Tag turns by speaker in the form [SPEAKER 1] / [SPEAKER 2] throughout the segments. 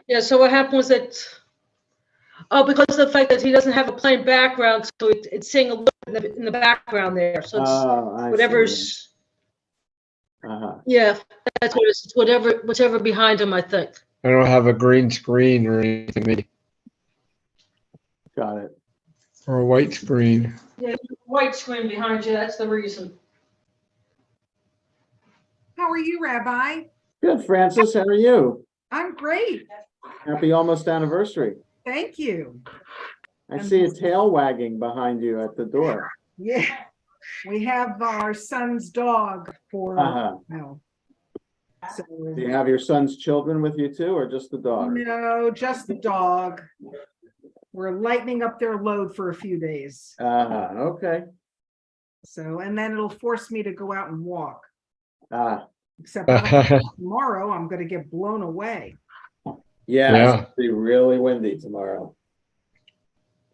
[SPEAKER 1] Yeah, so what happened was that, oh, because of the fact that he doesn't have a plain background, so it's saying a little bit in the background there. So it's
[SPEAKER 2] Oh, I see.
[SPEAKER 1] whatever's,
[SPEAKER 2] Uh-huh.
[SPEAKER 1] yeah, that's what it's, whatever behind him, I think.
[SPEAKER 3] I don't have a green screen or anything, maybe,
[SPEAKER 2] Got it.
[SPEAKER 3] or a white screen.
[SPEAKER 1] Yeah, white screen behind you, that's the reason.
[SPEAKER 4] How are you, Rabbi?
[SPEAKER 2] Good, Francis. How are you?
[SPEAKER 4] I'm great.
[SPEAKER 2] Happy almost anniversary.
[SPEAKER 4] Thank you.
[SPEAKER 2] I see a tail wagging behind you at the door.
[SPEAKER 4] Yeah, we have our son's dog for
[SPEAKER 2] Uh-huh.
[SPEAKER 4] no. So,
[SPEAKER 2] Do you have your son's children with you too, or just the dog?
[SPEAKER 4] no, just the dog. We're lightening up their load for a few days.
[SPEAKER 2] Uh-huh. Okay.
[SPEAKER 4] So, and then it'll force me to go out and walk.
[SPEAKER 2] Ah,
[SPEAKER 4] Except tomorrow, I'm going to get blown away.
[SPEAKER 2] yeah,
[SPEAKER 3] Yeah.
[SPEAKER 2] it's gonna be really windy tomorrow.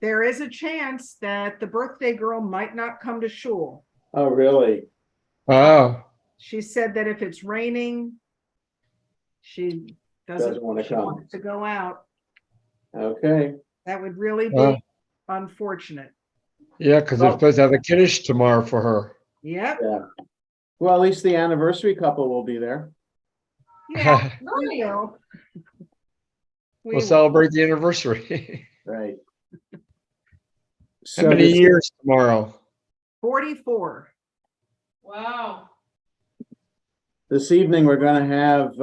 [SPEAKER 4] There is a chance that the birthday girl might not come to shul.
[SPEAKER 2] Oh, really?
[SPEAKER 3] Oh,
[SPEAKER 4] She said that if it's raining, she
[SPEAKER 2] Doesn't want to come.
[SPEAKER 4] want to go out.
[SPEAKER 2] Okay.
[SPEAKER 4] That would really be
[SPEAKER 3] Wow.
[SPEAKER 4] unfortunate.
[SPEAKER 3] yeah, because they're supposed to have a kiddush tomorrow for her.
[SPEAKER 4] Yep.
[SPEAKER 2] Yeah. Well, at least the anniversary couple will be there.
[SPEAKER 4] Yeah, we will. We
[SPEAKER 3] We'll
[SPEAKER 4] will.
[SPEAKER 3] celebrate the anniversary.
[SPEAKER 2] Right.
[SPEAKER 3] How
[SPEAKER 2] So
[SPEAKER 3] many
[SPEAKER 2] this,
[SPEAKER 3] years tomorrow?
[SPEAKER 4] 44.
[SPEAKER 1] Wow.
[SPEAKER 2] this evening, we're going to have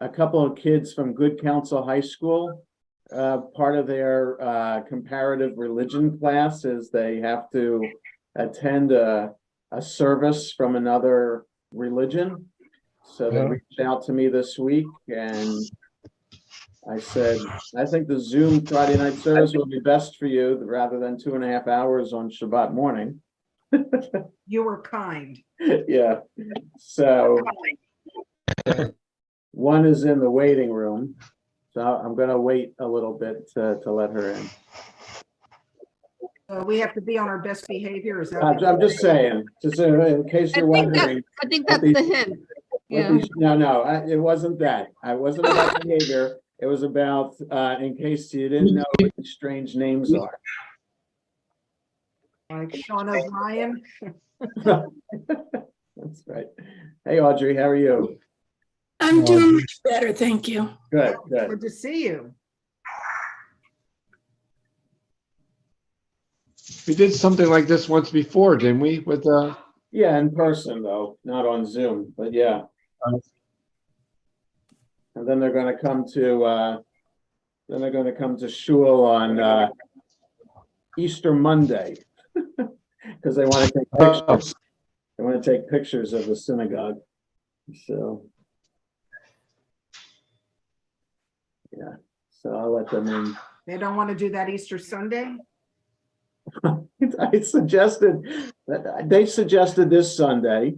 [SPEAKER 2] a couple of kids from Good Counsel High School. Part of their comparative religion class is they have to attend a service from another religion. So they
[SPEAKER 3] Yeah.
[SPEAKER 2] reached out to me this week, and I said, I think the Zoom Friday night service will be best for you rather than 2.5 hours on Shabbat morning.
[SPEAKER 4] You were kind.
[SPEAKER 2] Yeah. So one is in the waiting room. So I'm going to wait a little bit to let her in.
[SPEAKER 4] We have to be on our best behavior. Is that
[SPEAKER 2] I'm just saying, just in case you're wondering.
[SPEAKER 5] I think
[SPEAKER 2] what
[SPEAKER 5] that's the
[SPEAKER 2] these-
[SPEAKER 5] hint.
[SPEAKER 2] what
[SPEAKER 5] Yeah.
[SPEAKER 2] these- No, it wasn't that. I wasn't about behavior. It was about, in case you didn't know what these strange names are.
[SPEAKER 4] like Sean O'Brien?
[SPEAKER 2] That's right. Hey, Audrey, how are you?
[SPEAKER 6] I'm doing much better, thank you.
[SPEAKER 2] Good, good.
[SPEAKER 4] Good to see you.
[SPEAKER 3] We did something like this once before, didn't we? With
[SPEAKER 2] Yeah, in person though, not on Zoom, but yeah. And then they're gonna come to shul on Easter Monday. Because they want to take pictures. They want to take pictures of the synagogue. So yeah, so I'll let them in.
[SPEAKER 4] They don't want to do that Easter Sunday?
[SPEAKER 2] They suggested this Sunday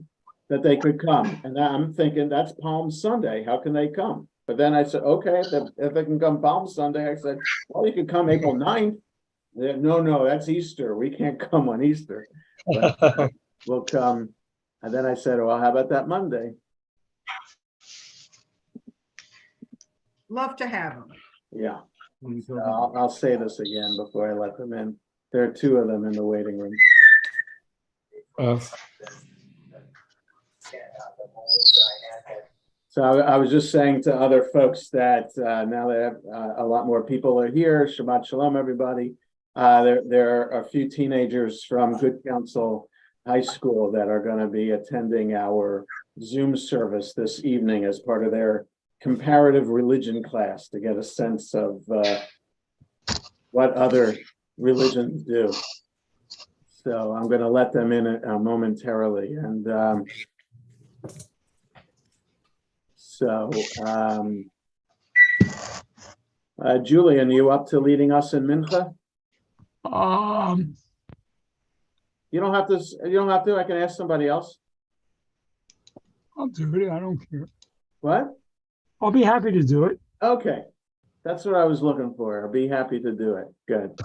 [SPEAKER 2] that they could come, and I'm thinking that's Palm Sunday. How can they come? But then I said, okay, if they can come Palm Sunday, I said, well, you can come April 9th. No, that's Easter. We can't come on Easter. But we'll come. And then I said, well, how about that Monday?
[SPEAKER 4] Love to have them.
[SPEAKER 2] Yeah. So I'll say this again before I let them in. There are two of them in the waiting room. So I was just saying to other folks that now that a lot more people are here, Shabbat Shalom, everybody. There are a few teenagers from Good Counsel High School that are going to be attending our Zoom service this evening as part of their comparative religion class to get a sense of what other religions do. So I'm going to let them in momentarily. And Julian, you up to leading us in Mincha? You don't have to. I can ask somebody else.
[SPEAKER 7] I'll do it. I don't care.
[SPEAKER 2] What?
[SPEAKER 7] I'll be happy to do it.
[SPEAKER 2] Okay. That's what I was looking for. I'll be happy to do it. Good.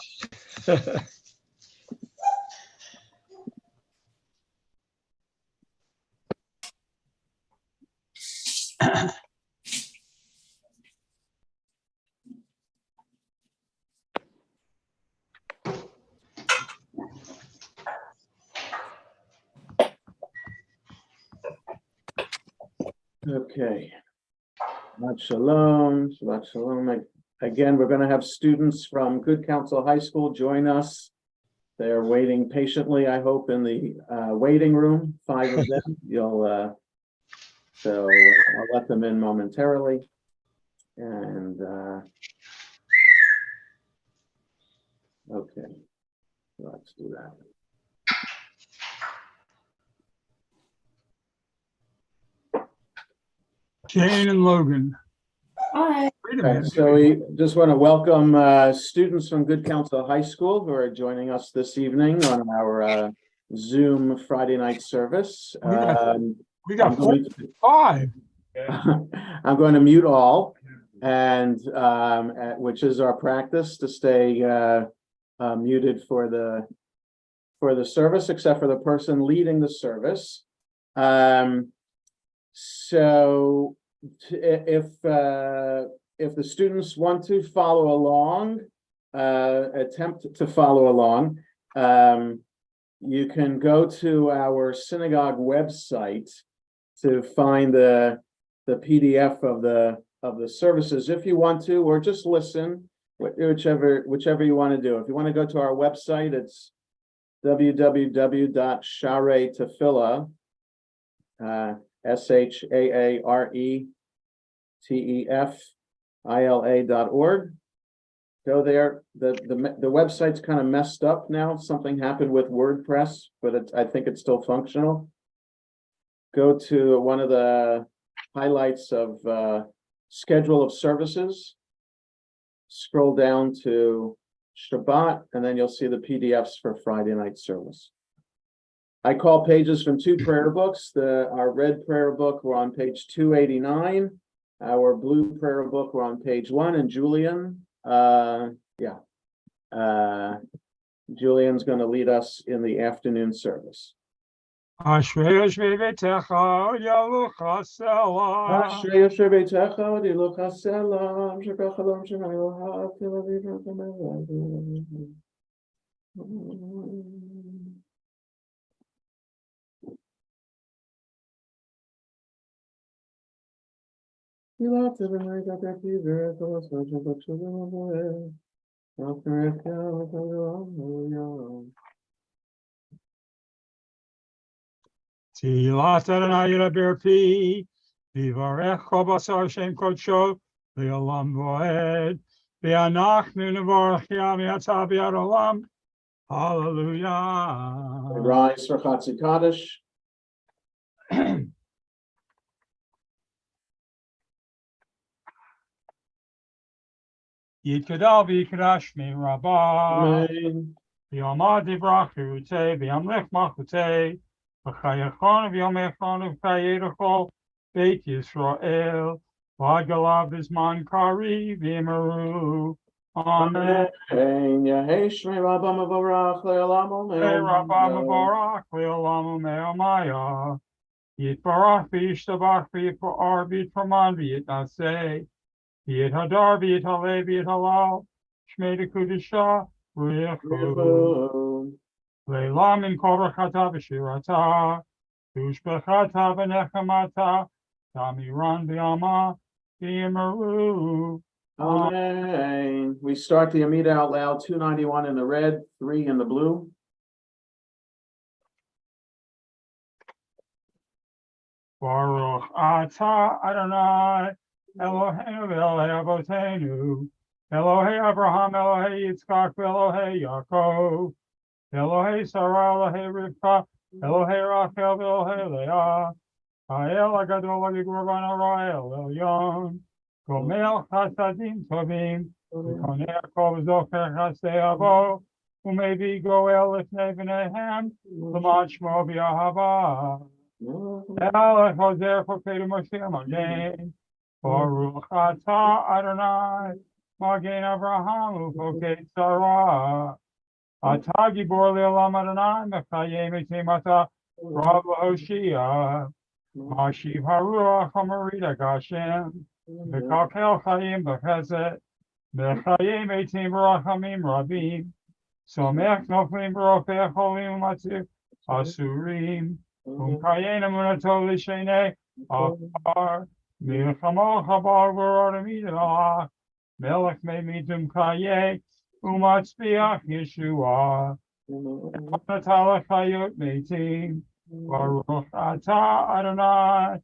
[SPEAKER 2] Okay. Shabbat shalom, Shabbat shalom. Again, we're going to have students from Good Counsel High School join us. They're waiting patiently, I hope, in the waiting room, 5 of them. So I'll let them in momentarily. And okay, let's do that.
[SPEAKER 7] Jane and Logan.
[SPEAKER 6] Hi.
[SPEAKER 7] Wait a
[SPEAKER 2] Okay,
[SPEAKER 7] minute.
[SPEAKER 2] so we just want to welcome students from Good Counsel High School who are joining us this evening on our Zoom Friday night service.
[SPEAKER 7] We got
[SPEAKER 2] I'm going to-
[SPEAKER 7] 5.
[SPEAKER 2] I'm going to mute all, and which is our practice to stay muted for the service, except for the person leading the service. So if the students want to follow along, attempt to follow along, you can go to our synagogue website to find the PDF of the services if you want to, or just listen, whichever you want to do. If you want to go to our website, it's www.sharetefillah, SHAARETEFILA.org. Go there. The website's kind of messed up now. Something happened with WordPress, but I think it's still functional. Go to one of the highlights of schedule of services. Scroll down to Shabbat, and then you'll see the PDFs for Friday night service. I call pages from 2 prayer books. Our red prayer book, we're on page 289. Our blue prayer book, we're on page 1. And Julian, Julian's going to lead us in the afternoon service.
[SPEAKER 7] Ashrei Yoshvei Beitecha Yalucha Selah.
[SPEAKER 2] Ashrei Yoshvei Beitecha Yalucha Selah. Shekach Halom Shemay Tel Aviv. You love to the night that that fever, the lost of the children of the way. After it comes, hallelujah.
[SPEAKER 7] Tilat Adonai Yidber Pi, Vivarech Basar Shem Kodsho, V'Olam Voed, V'Anachnu Nevorach Yam Yatzah B'Yad Olam. Hallelujah.
[SPEAKER 2] Rise for Chatzi Kaddish.
[SPEAKER 7] Yitkedal v'yikrash mi Rabbi,
[SPEAKER 2] Amen.
[SPEAKER 7] v'yomad yivrachute, v'yamlech machute, v'chayachon v'yomechon v'chayerachol, Beit Yisrael, v'agalav v'zman kari v'yimeru. Amen.
[SPEAKER 2] Yehesh me Rabba Mavorach Le'olam
[SPEAKER 7] Hey, Rabbi
[SPEAKER 2] Omeom.
[SPEAKER 7] Mabarak, v'olam u'me'amaya, yitbarach v'yishtabach v'yipar v'yitraman v'yitnaseh, V'yit hadar, v'yit haleh, v'yit halal, shmei dekudisha, v'yechu. Leila min kol rachata v'shirata, v'ushbechata v'nechamata, tamiran v'yama, v'yimeru.
[SPEAKER 2] Amen. We start the Amida out loud, 291 in the red, 3 in the blue.
[SPEAKER 7] Baruch atah Adonai, Eloheinu v'Elokei Avotenu, Elohei Abraham, Elohei Yitzchak, Elohei Yaakov, Elohei Sarah, Elohei Rivka, Elohei Rachel, Elohei Leah, Ha'el HaGadol HaGigur Ha'el Elyon, Gomel Chasadim Tovim, V'konei Yaakov Zocher Chasdei Avo, Umevi Goel Lifnei V'neihem, L'mad Shmo B'Ahava. El Hoser Chokedu Moshe Magen, Baruch Atah Adonai, Magen Avraham Ufokei Sarah. Atah Gibor Le'olam Adonai, Mechayim Etim Atah, Rav Hoshia. Mashiv Haruach HaMorida Gashem, V'kalkel Chayim B'chesed, Mechayim Etim B'rachamim Rabim, Somech Noflim B'rofei Cholim U'Matzir Asurim, Umkayim Emunato L'Shenei Achar, Milchamo Chabar Vororamidah, Melech Memidim Kaye, Umatzbiach Yeshua, Natalach Hayot Meitim, Baruch Atah Adonai,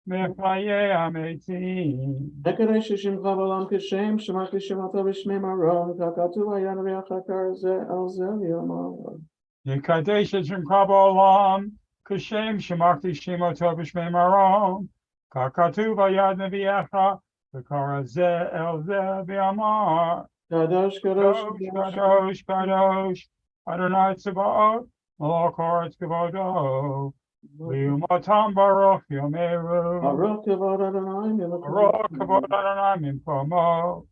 [SPEAKER 7] Mechaye Ametim.
[SPEAKER 2] Hekadosh Shemcha B'Olam Kashem, Shemach Shemata B'Shmei Marom, Kakatu Hayan V'Achakar Ze El Ze V'Yamar.
[SPEAKER 7] Yekadesh Shem Kabbalam, Kashem Shemakti Shemoto B'Shmei Marom, Kakatu Vayad Nevi'echa, V'Kara Ze El Ze V'Yamar.
[SPEAKER 2] Kadosh, Kadosh,
[SPEAKER 7] Kadosh, Kadosh, Adonai Tzebaot, Malach Haaretz Kavodo, Liumatam Baruch Yomeru,
[SPEAKER 2] Baruch Kavod Adonai,
[SPEAKER 7] Baruch Kavod Adonai Mimkomo,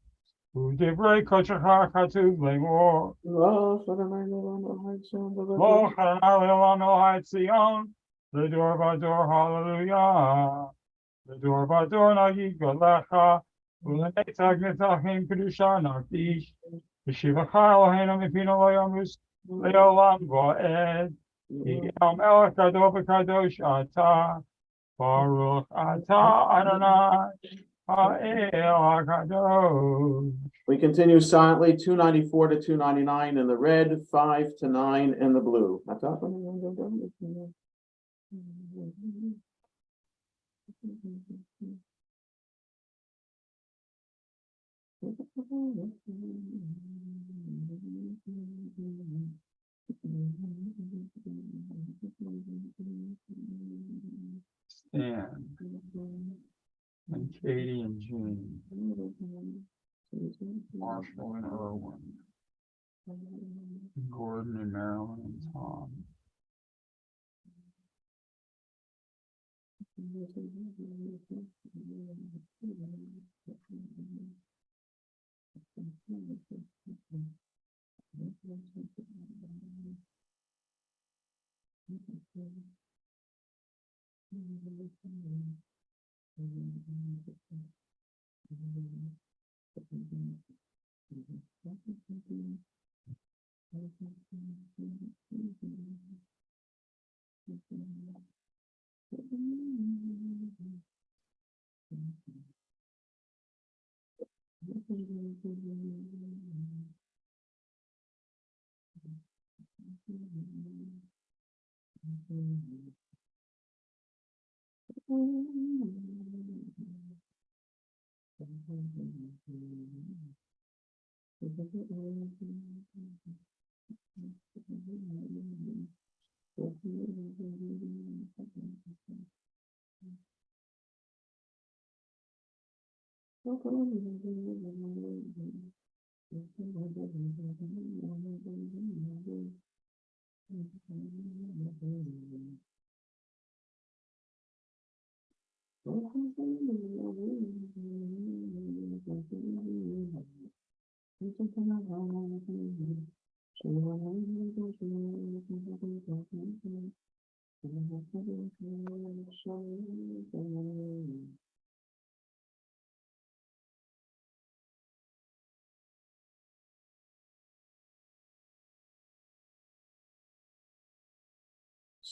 [SPEAKER 7] Udivrei Kochacha Katuv Lemor,
[SPEAKER 2] Loch Adonai Le'olam Elohai Tzion,
[SPEAKER 7] Loch Adonai Le'olam Elohai Tzion, L'dor Vador Hallelujah, L'dor Vador Nagid Golecha, U'lenetzag Netachim Kedusha Nakdish, V'shivachai Eloheinu Mipino Lo Yamus, Le'olam Va'ed, Yom El Kadosh Kadosh Atah, Baruch Atah Adonai, Ha'el HaKadosh.
[SPEAKER 2] We continue silently, 294 to 299 in the red, 5 to 9 in the blue.
[SPEAKER 7] Stan, and Katie and Jean, Marshall and Irwin, Gordon and Marilyn and Tom.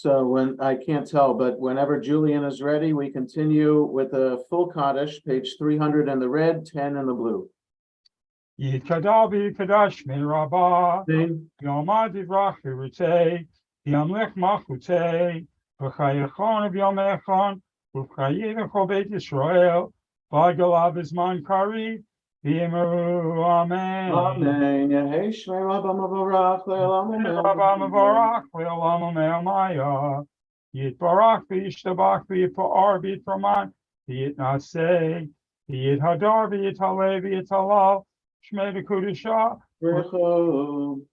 [SPEAKER 2] So when, I can't tell, but whenever Julian is ready, we continue with a full Kaddish, page 300 in the red, 10 in the blue.
[SPEAKER 7] Yitkadal v'yikadash min Rabbi,
[SPEAKER 2] Sing.
[SPEAKER 7] Yomad yivrach v'ritei, Yamlech machutei, V'chayechon v'yomechon, V'chayi v'chol Beit Yisrael, V'agalav izman kari, V'yimeru Amen.
[SPEAKER 2] Amen. Yehei Shmei Rabba Mavarach Le'olam
[SPEAKER 7] Rabba Mavarach Le'olam Maya, Yitbarach v'yishtabach v'yipa'ar v'yitraman, v'yitnaseh, v'yithadar v'yithaleh v'yithalal, Shmei v'kudusha,
[SPEAKER 2] Rechu.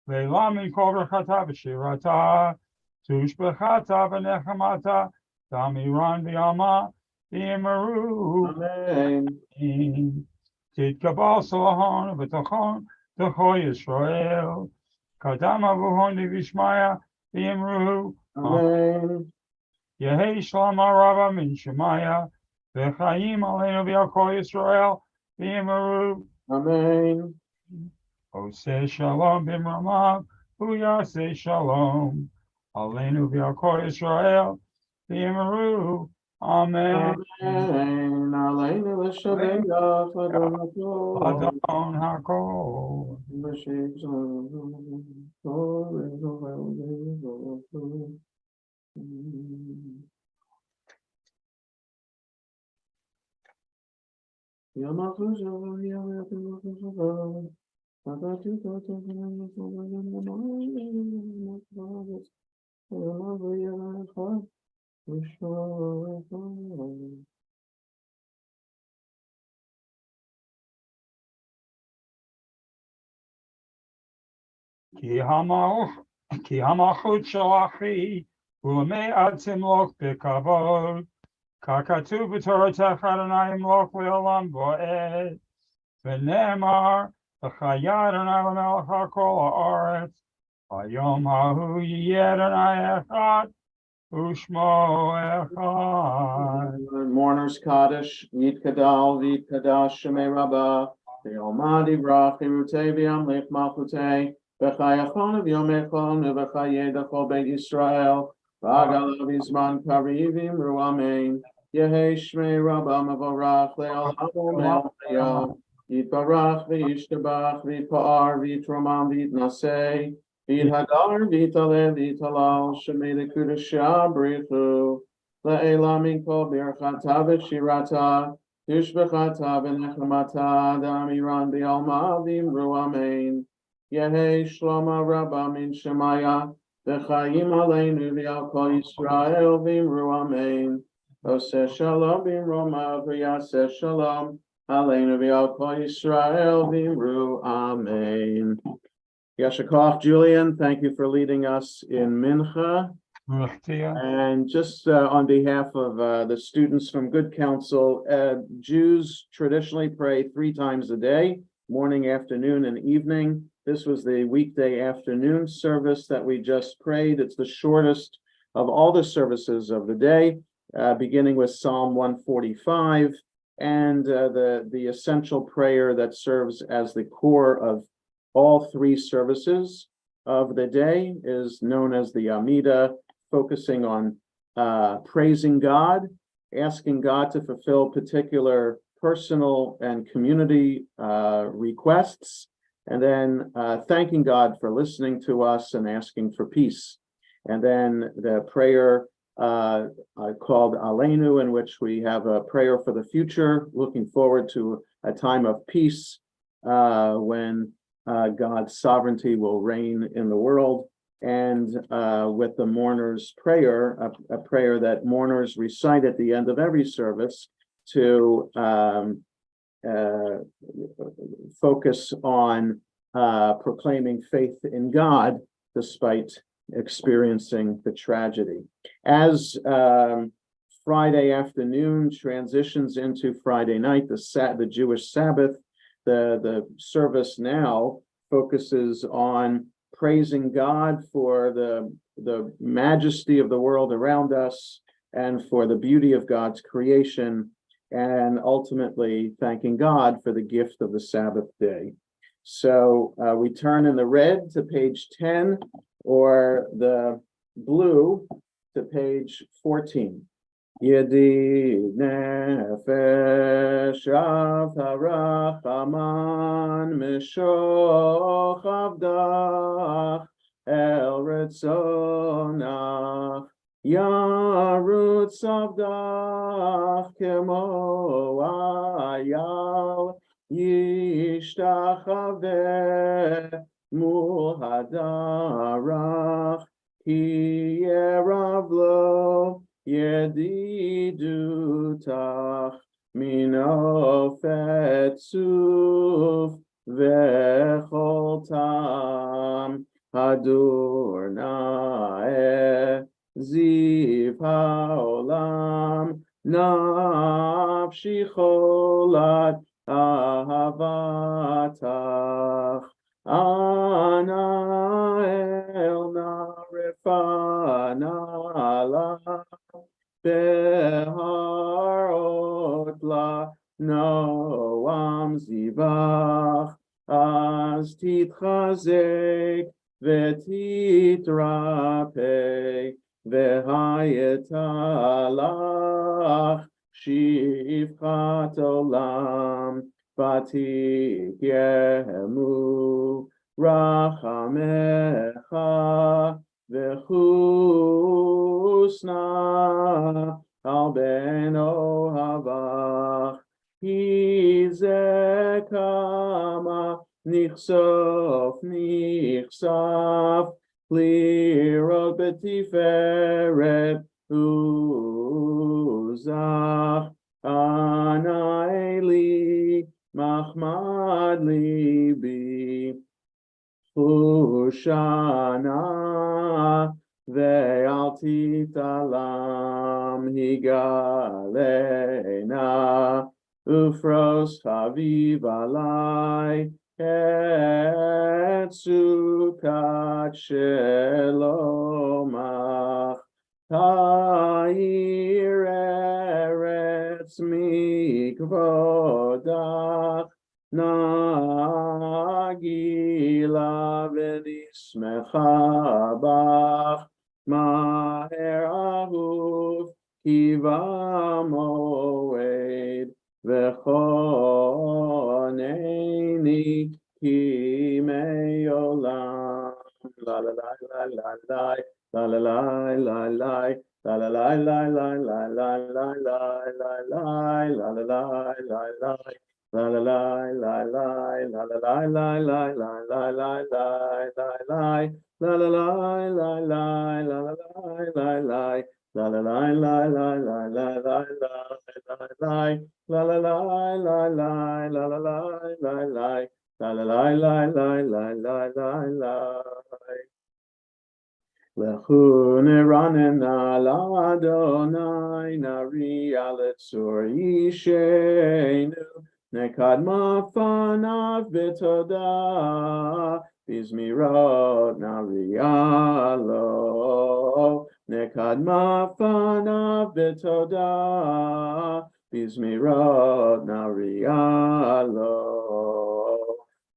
[SPEAKER 7] Le'lam min kol rechata v'shirata, tush b'chata v'nechamata, damiran v'yama, v'yimeru
[SPEAKER 2] Amen.
[SPEAKER 7] Titkabal salahon v'tachon t'cho Yisrael, kadam avuhon v'yishmaya v'yimru,
[SPEAKER 2] Amen.
[SPEAKER 7] Yehei shalom arava min shemaya, v'chaim aleinu v'yakol Yisrael, v'yimru,
[SPEAKER 2] Amen.
[SPEAKER 7] Oseh shalom b'mramav, v'yaseh shalom, aleinu v'yakol Yisrael, v'yimru, Amen.
[SPEAKER 2] Amen. Aleinu l'shabeach Adonato.
[SPEAKER 7] Adon hakol. Ki hamachut shalachi u'lemei timloch b'kavod. Kakatu b'toratecha Adonai imloch le'olam bo'ed. V'ne'emar v'chaya Adonai l'melech hakol ha'aretz. Hayom hahu yiyeh Adonai echad u'shmo echad.
[SPEAKER 2] Mourners Kaddish, Yid Kadal, Vid Kadash, Shemei Rabbah, V'yomad Yivrach, Yirutei V'yamlech Malchutei, V'chayachon V'yomechon, V'chayedachol Beit Yisrael, V'agalav Yizman Karivim Ruamein, Yehei Shmei Rabbah Mavorach, Le'olam Omelchaya, Yitbarach V'yishtabach, V'yitpa'ar, V'yitromam, V'yitnasei, V'yithadar, V'yitaleh, V'yitalal, Shemei L'kudashah B'richu, Le'elamin kol birchata v'shirata, tushbechata v'nechemata, da'amiran b'yalma v'imru amen. Yehi shloma rabba min shemaya, v'chayim aleinu v'yal kol Yisrael v'imru amen. Oseh shalom b'imroma v'yaseh shalom, aleinu v'yal kol Yisrael v'imru amen. Yashakov, Julian, thank you for leading us in Mincha. And just on behalf of the students from Good Counsel, Jews traditionally pray 3 times a day, morning, afternoon, and evening. This was the weekday afternoon service that we just prayed. It's the shortest of all the services of the day, beginning with Psalm 145, and the essential prayer that serves as the core of all 3 services of the day is known as the Amidah, focusing on praising God, asking God to fulfill particular personal and community requests, and then thanking God for listening to us and asking for peace. And then the prayer called Aleinu, in which we have a prayer for the future, looking forward to a time of peace when God's sovereignty will reign in the world. And with the mourner's prayer, a prayer that mourners recite at the end of every service to focus on proclaiming faith in God despite experiencing the tragedy. As Friday afternoon transitions into Friday night, the Jewish Sabbath, the service now focuses on praising God for the majesty of the world around us and for the beauty of God's creation, and ultimately thanking God for the gift of the Sabbath day. So we turn in the red to page 10, or the blue to page 14. Yedid nefesh avtarachaman mishoch avdach el retzonach yarutz avdach kemo ayal yishtachaveh muhadarach ki yerav lo Yedidutach minofet suf vecholtam hadurnae ziv haolam nafshi cholat ahavatach ana el narefana la Beharot la noam zivach az titchazek vetitrape והייתה שפחת עולם, ותקיימו רחמך וחוסנה על בן אוהבך, כי זה כמה נחשוף לראות בתפארת עוזך, ענה לי מחמד ליבי, חושנה ואל תתעלם, הגלנה ופרוס חביב עלי את סוכת שלומך, תאיר ארץ מכבודך, נגילה ונשמחה בך, מהר אהוב כי במועד, וכונני כי מעולם. לה לה לה לה לה לה לה לה לה La la la la la la la la la la la la la la la la La la la la la la la la la la la la la la la La la la la la la la la La la la la la la la la La la la la la la la La la la la la la Lechu neranena l'Adonai nariya letzur yishenu nekadma fanav b'toda bizmirot nariya lo nekadma fanav b'toda bizmirot nariya lo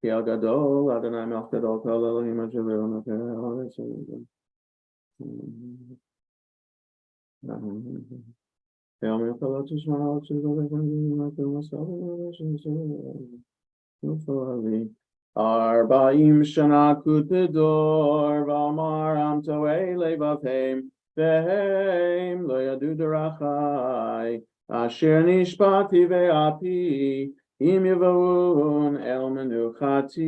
[SPEAKER 2] Ki al gadol Adonai melech gadol kol Elohim asher b'olam Arba'im shana kutedor v'amar am to'ei levavhem vehem lo yadu derachai asher nishpati ve'api im yavon el menuchati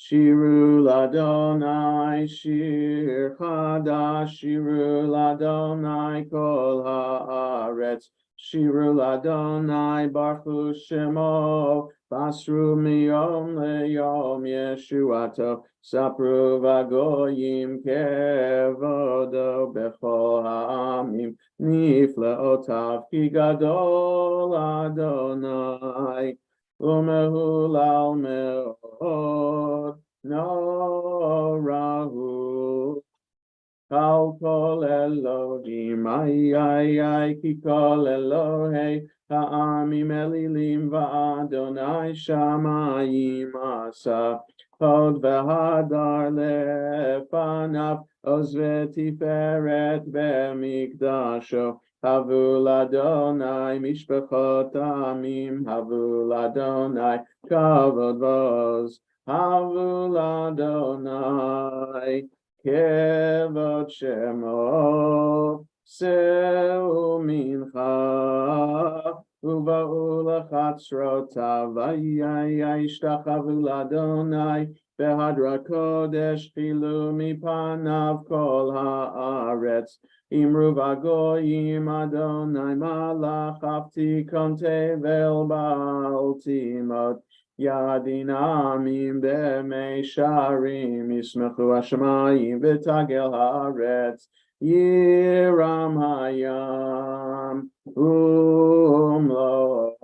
[SPEAKER 2] Shiru ladonai shir chadash Shiru ladonai kol haaretz Shiru ladonai baruch shemo Basru miyom leyom yeshuato Sapru vagoyim kevodo bechol ha'amim Nifleotav ki gadol Adonai Umehulal me'od no rahu Kal kol Elohim ay ki kol Elohei ha'amim elilim va'adonai shamayim asa Hod v'hadar lefanav oz v'tiferet be'mikdasho Havu l'Adonai mishpachot amim, Havu l'Adonai kavod vos, Havu l'Adonai kevod shemo, Seu mincha, Uva'u l'chatzrotav, Yishtachavu l'Adonai, Behadra kodesh chilu mipanav kol haaretz, Imru vagoyim Adonai malach afti kontevel baltimot yadinamim b'meisharim yismechu hashamayim v'tagel haaretz yiram hayam umlo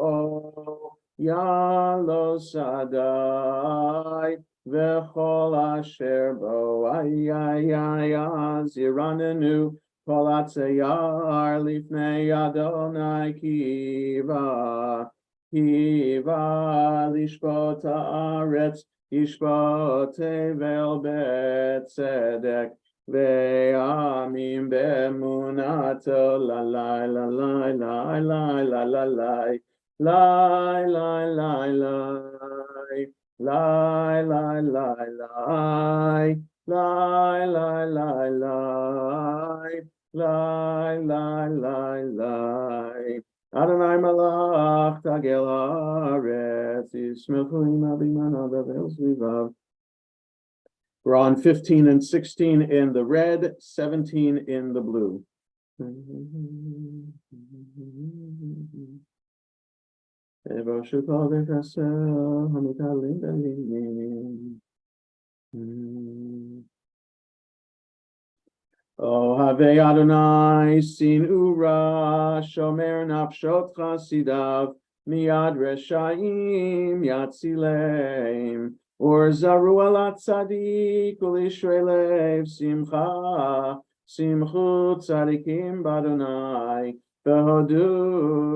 [SPEAKER 2] yalo sadai v'chol asher bo az yiranenu Kol atzayar lifnei Adonai kiva lishpot haaretz yishpot tevel betzedek Ve'amim be'emunato, la la la la la la la la la la la la la la la Adonai malach tagel haaretz yismechu ima b'imanav v'el svivav. We're on 15 and 16 in the red, 17 in the blue. Oh, have Adonai sin ura shomer nafshot chasidav miad reshaim yatzileim or zaru alat tzadik ulishreelev simcha simchu tzadikim badonai behodu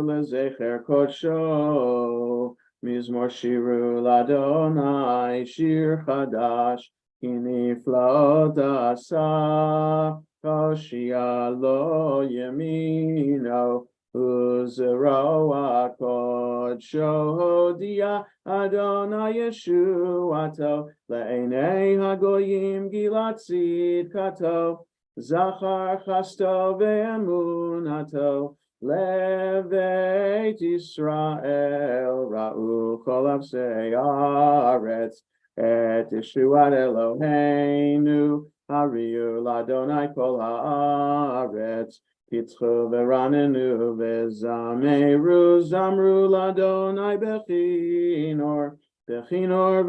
[SPEAKER 2] lezecher kodsho mizmor shiru ladonai shir chadash kiniflaot asa Koshia lo yemino uzero akod shohodia Adonai Yeshuato le'enei hagoyim gilatzid kato zachar chasto ve'emunato levet Yisrael ra'u kol avsei haaretz et Yeshuat Eloheinu Hariyu ladonai kol haaretz Pitzchu v'ranenu v'zameru zamru ladonai bechinor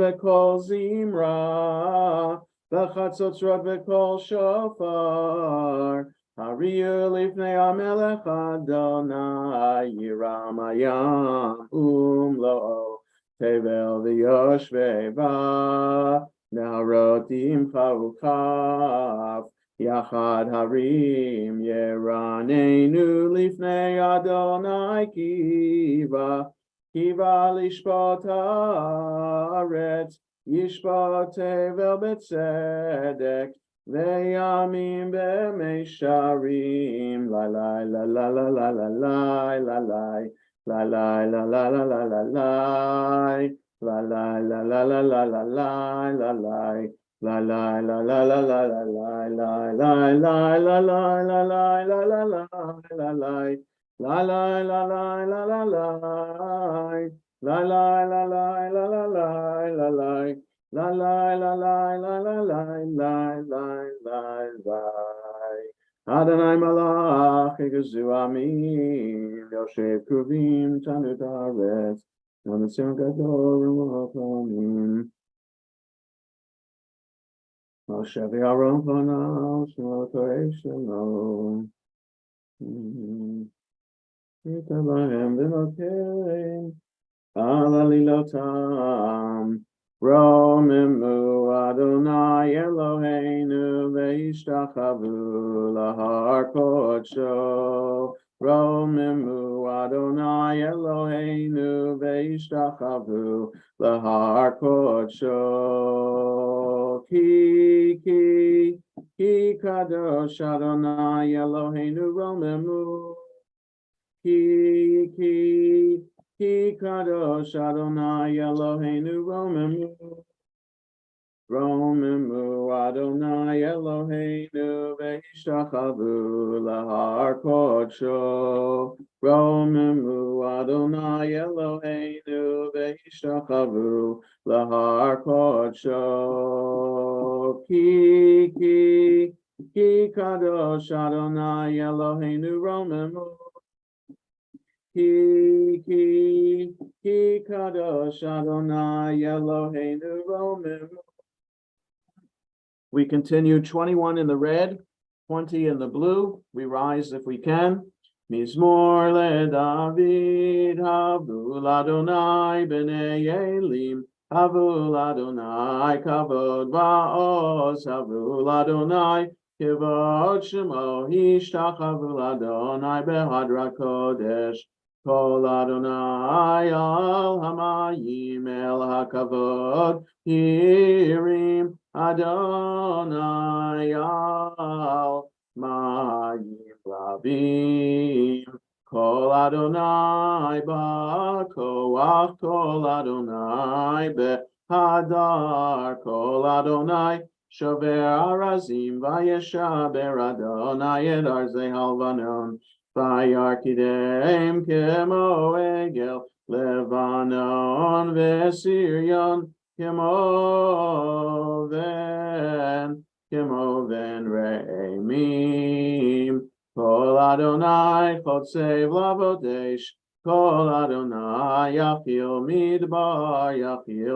[SPEAKER 2] v'kol zimra v'chatzotzrot v'kol shofar Hariyu lifnei hamelech Adonai yiram hayam umlo tevel v'yoshvei Narotim chauchav Yachad harim Yeranenu lifnei Adonai kiva lishpot haaretz Yishpot tevel betzedek Ve'yamim be'meisharim La la la la la la la la la la La la la la la la la la La la la la la la la la la la La la la la la la la la la la la la la la la la la la la la La la la la la la la La la la la la la la la la La la la la la la la Adonai malach egazu amim Yoshev kruvim tanut haaretz Nonetzion gadol v'mochamim Moshe v'Aaron panav Shmo Torei Shelo Yitav lahem v'nokeim Al alilotam Romimu Adonai Eloheinu Ve'ishtachavu lahar kodsho Romimu Adonai Eloheinu Ve'ishtachavu lahar kodsho Ki kadosh Adonai Eloheinu Romimu Ki kadosh Adonai Eloheinu Romimu Adonai Eloheinu Ve'ishtachavu lahar kodsho Romimu Adonai Eloheinu Ve'ishtachavu lahar kodsho Ki kadosh Adonai Eloheinu Romimu Ki kadosh Adonai Eloheinu Romimu. We continue 21 in the red, 20 in the blue. We rise if we can. Mizmor leDavid, Havul Adonai b'nei Elim, Havul Adonai kavod va'oz, Havul Adonai kivod shemo, Hishtachavul Adonai behadra kodesh, Kol Adonai al hamayim el hakavod, Hirim Adonai al al mayim rabim. Kol Adonai ba'koach, Kol Adonai behadar, Kol Adonai shover arazim, vayeshaber Adonai et arzei halvanon, vayarkidem kemo egel, Levanon veSirion, kemo ven re'emim. Kol Adonai chotsev lavodesh, Kol Adonai yachil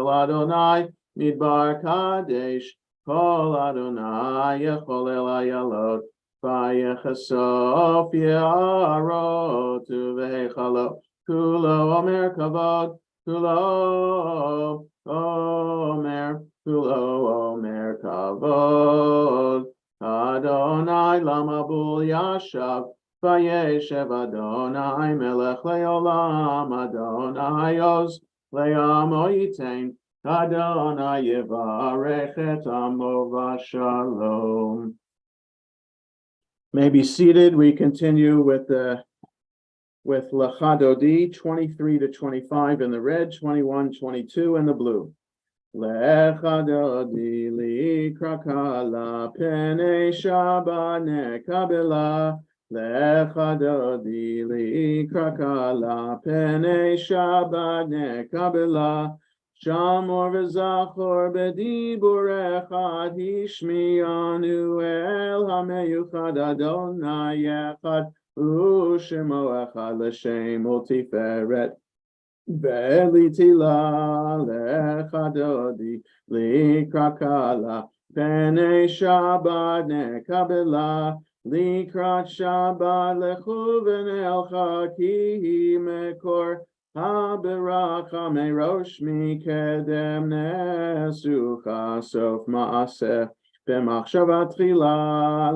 [SPEAKER 2] Adonai midbar kadesh, Kol Adonai yecholel ayalot, vayechasof yarot uvehechalot, kulo omer kavod, kulo omer kavod. Adonai lamabul yashav, vayeshev Adonai melech leolam, Adonai oz le'amo yitain, Adonai yevarech et amo v'shalom. May be seated. We continue with Lecha Dodi 23 to 25 in the red, 21, 22 in the blue. Lecha Dodi likrakala pene Shabbat nekabela. Lecha Dodi likrakala pene Shabbat nekabela. Shamor v'zachor b'dibur echad hishmiyanu el hameyuchad Adonai echad u'shemo echad l'shem u'tiferet. Ve'litila lecha dodi likrakala pene Shabbat nekabela. Likrat Shabbat lechu v'nelcha ki mekor haberacha merosh mikedem nesucha sof maaseh b'machshava tchila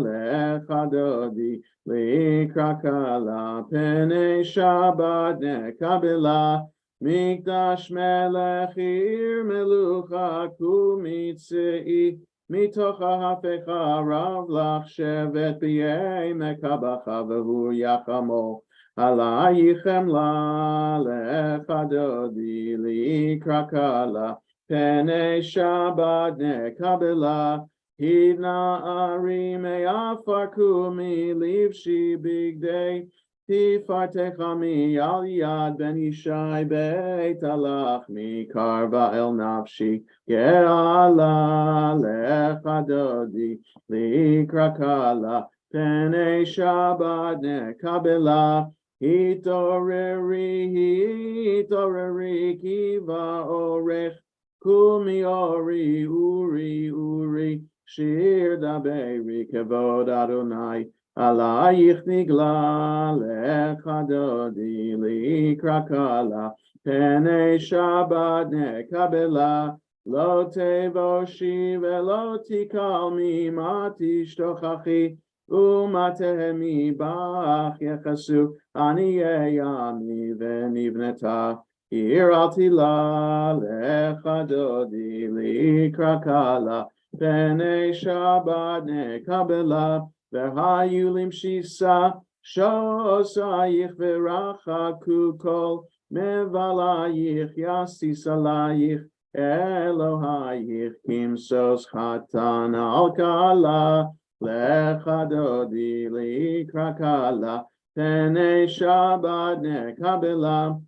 [SPEAKER 2] lecha dodi likrakala pene Shabbat nekabela. Mikdash melech ir melucha kumitzei mitocha hafecha rav lach shevet b'yei mekabacha v'hu yachamo alayichem la lecha dodi likrakala pene Shabbat nekabela. Hivna ari me'afar kumi livshi bigdei tifartecha mi al yad ben Yishai beit alach mi karva el nafshi ge'ala lecha dodi likrakala pene Shabbat nekabela. Hitoreri kiva orech kumi uri shir daberi kevod Adonai alayich nigla lecha dodi likrakala pene Shabbat nekabela. Lo tevoshi velo tikal mima tishtochachi umatehemi bach yechasu aniyei ami venivneta. Iralti la lecha dodi likrakala pene Shabbat nekabela. V'hayulim shisa shosayich v'rachaku kol mevalayich yasisalayich Elohayich kimsos chatan al kala lecha dodi likrakala pene Shabbat nekabela.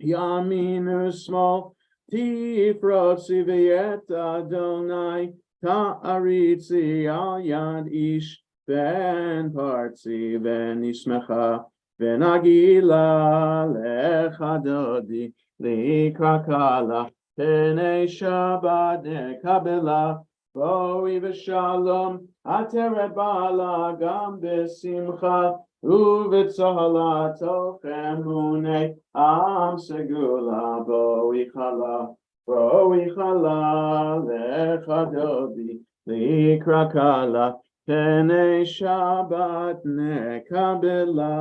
[SPEAKER 2] Yaminu small tifrotzi v'yet Adonai ta'aritzi al yad ish ben partzi ben ismecha ben agila lecha dodi likrakala pene Shabbat nekabela. Boi v'shalom ateret bala gam besimcha uvetzohala tochem munei am segula boi chala lecha dodi likrakala pene Shabbat nekabela.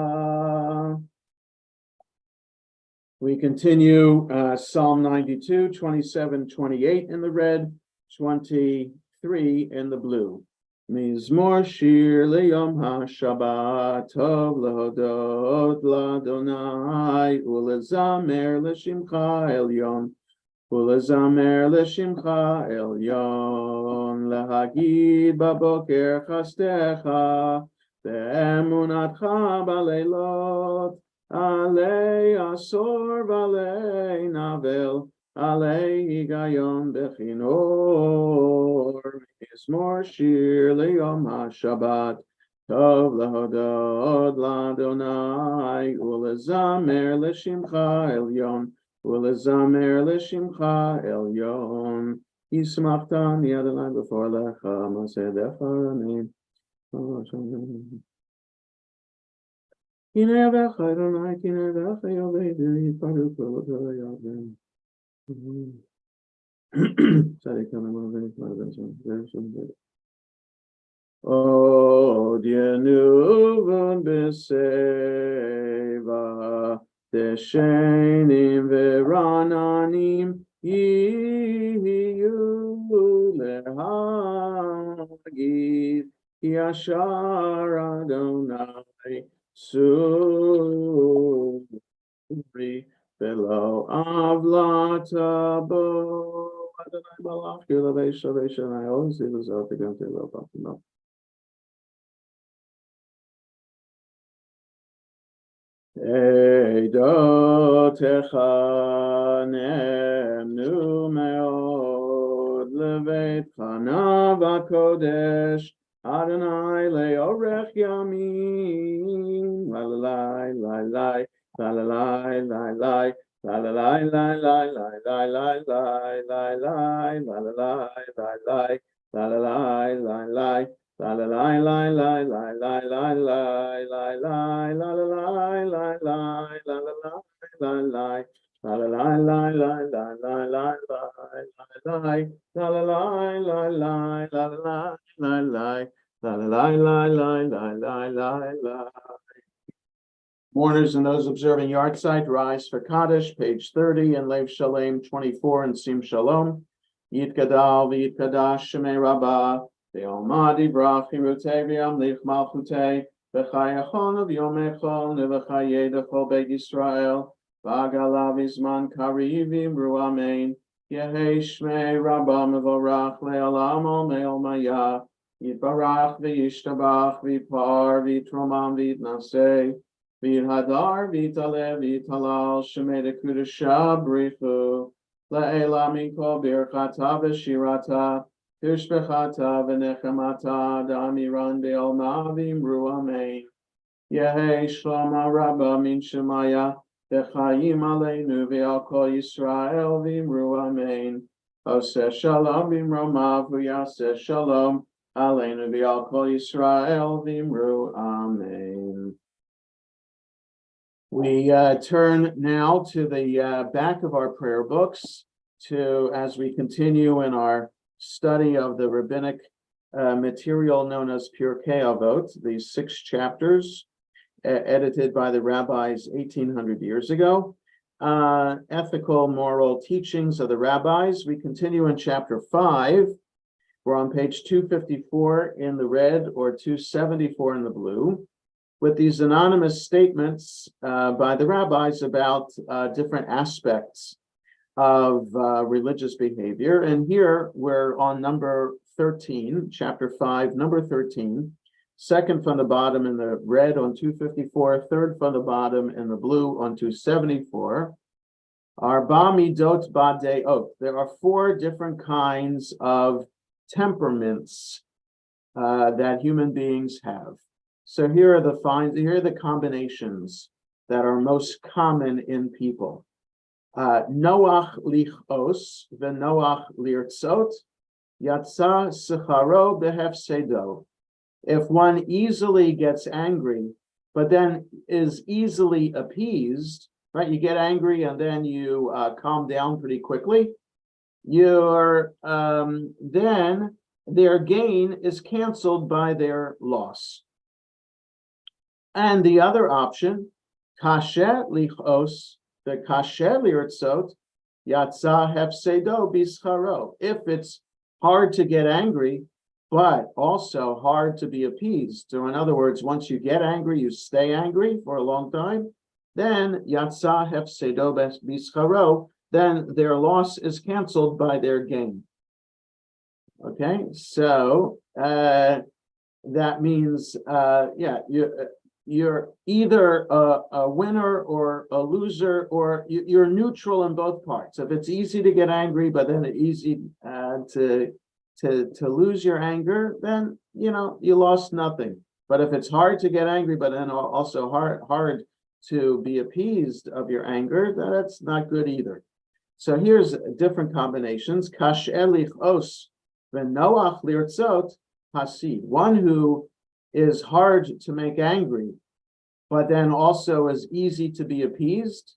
[SPEAKER 2] We continue Psalm 92, 27, 28 in the red, 23 in the blue. Mizmor shir leyom haShabbat tov lehodot laDonai ulezamer leshimcha elyon ulezamer leshimcha elyon lehagid baboker chastecha be'emunatcha baleilot alei asor v'alei navel alei higayon bechinor mizmor shir leyom haShabbat tov lehodot laDonai ulezamer leshimcha elyon ulezamer leshimcha elyon yismachtan Adonai before lecha masedecha amen. Kinevach Adonai kinevach yovedu yiparu kol yaven. O dienuvon beseva deshenim verananim yiyu lehagid yashar Adonai Suri below avlata bo Adonai balach yulavesh and I always see this out again to love. Eidotecha nemnu meod levet chana v'kodesh Adonai leorech yamin lalai lalai lalai lalai lalai lalai lalai lalai lalai lalai lalai lalai lalai La la la la la la la la la la la la la la la la la la La la la la la la la la la la la la la la la la la la. Mourners and those observing yahrzeit, rise for Kaddish, page 30, and Lev Shalem 24, and Sim Shalom. Yitgadal v'yitkadash Shemei Rabba. Ve'omadi brach hirutei v'yamlich malchutei v'chayachon v'yomechon v'chayedechol beit Yisrael v'agala v'zman karivim ru amen Yehei Shmei Rabba mevorach le'olam omeil maya Yitbarach v'yishtabach v'yipar v'yitromam v'yitnasei v'yidhadar v'yitaleh v'yitalal Shemei dekudasha brichu le'ela mikol birchata v'shirata Tishbechata v'nechamata da'amiran be'olma v'imru amen. Yehei shlama rabba min shemaya v'chayim aleinu ve'al kol Yisrael v'imru amen. Oseh shalom v'imromav v'yaseh shalom aleinu ve'al kol Yisrael v'imru amen. We turn now to the back of our prayer books as we continue in our study of the rabbinic material known as Pirkei Avot, these 6 chapters edited by the rabbis 1800 years ago. Ethical, moral teachings of the rabbis. We continue in chapter 5. We're on page 254 in the red or 274 in the blue, with these anonymous statements by the rabbis about different aspects of religious behavior. And here we're on number 13, chapter 5, number 13, second from the bottom in the red on 254, third from the bottom in the blue on 274. Arba midot badeot. There are 4 different kinds of temperaments that human beings have. So here are the combinations that are most common in people. Noach lichos v'noach lirtzot yatsa secharo behefsedo. If one easily gets angry, but then is easily appeased, right? You get angry and then you calm down pretty quickly. Then their gain is canceled by their loss. And the other option, kasher lichos. The kasher lirtzot yatsa hefsedo bischaro. If it's hard to get angry, but also hard to be appeased. So in other words, once you get angry, you stay angry for a long time, then yatsa hefsedo bischaro, then their loss is canceled by their gain. Okay, so that means you're either a winner or a loser, or you're neutral in both parts. If it's easy to get angry, but then it's easy to lose your anger, then you lost nothing. But if it's hard to get angry, but then also hard to be appeased of your anger, that's not good either. So here's different combinations. Kash elich os v'noach lirtzot hasid. One who is hard to make angry, but then also is easy to be appeased.